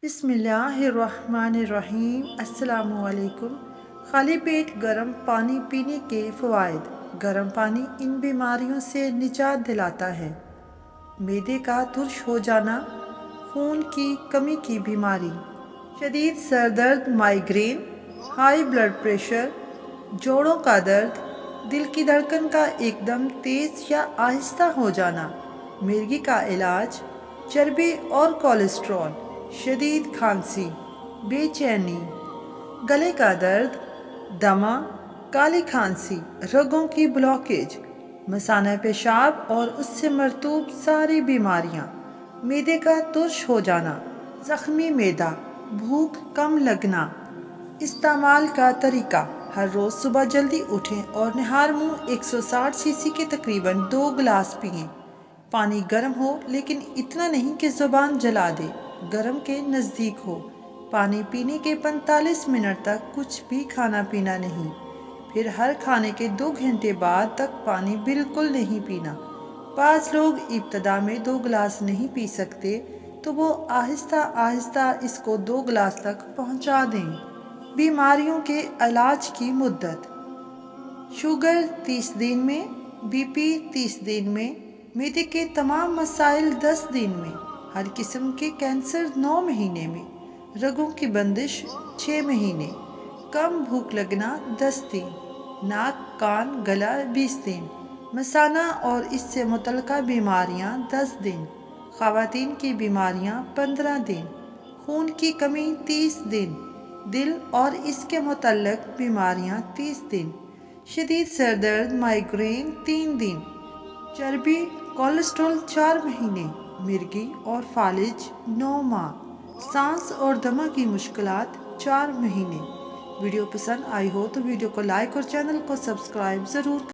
بسم اللہ الرحمن الرحیم۔ السلام علیکم۔ خالی پیٹ گرم پانی پینے کے فوائد۔ گرم پانی ان بیماریوں سے نجات دلاتا ہے: معدے کا ترش ہو جانا، خون کی کمی کی بیماری، شدید سر درد، مائیگرین، ہائی بلڈ پریشر، جوڑوں کا درد، دل کی دھڑکن کا ایک دم تیز یا آہستہ ہو جانا، مرگی کا علاج، چربی اور کولیسٹرول، شدید کھانسی، بے چینی، گلے کا درد، دمہ، کالی کھانسی، رگوں کی بلاکیج، مثانہ پیشاب اور اس سے مرطوب ساری بیماریاں، معدے کا ترش ہو جانا، زخمی معدہ، بھوک کم لگنا۔ استعمال کا طریقہ: ہر روز صبح جلدی اٹھیں اور نہار منہ 160 سی سی کے تقریباً 2 گلاس پئیں۔ پانی گرم ہو لیکن اتنا نہیں کہ زبان جلا دے، گرم کے نزدیک ہو۔ پانی پینے کے 45 منٹ تک کچھ بھی کھانا پینا نہیں، پھر ہر کھانے کے 2 گھنٹے بعد تک پانی بالکل نہیں پینا۔ بعض لوگ ابتدا میں 2 گلاس نہیں پی سکتے تو وہ آہستہ آہستہ اس کو 2 گلاس تک پہنچا دیں۔ بیماریوں کے علاج کی مدت: شوگر 30 دن میں، بی پی 30 دن میں، معدے کے تمام مسائل 10 دن میں، ہر قسم کے کینسر 9 مہینے میں، رگوں کی بندش 6 مہینے، کم بھوک لگنا 10 دن، ناک کان گلا 20 دن، مثانہ اور اس سے متعلقہ بیماریاں 10 دن، خواتین کی بیماریاں 15 دن، خون کی کمی 30 دن، دل اور اس کے متعلق بیماریاں 30 دن، شدید سر درد مائیگرین 3 دن، چربی کولیسٹرول 4 مہینے، مرگی اور فالج 9 ماہ، سانس اور دمہ کی مشکلات 4 مہینے۔ ویڈیو پسند آئی ہو تو ویڈیو کو لائک اور چینل کو سبسکرائب ضرور کریں۔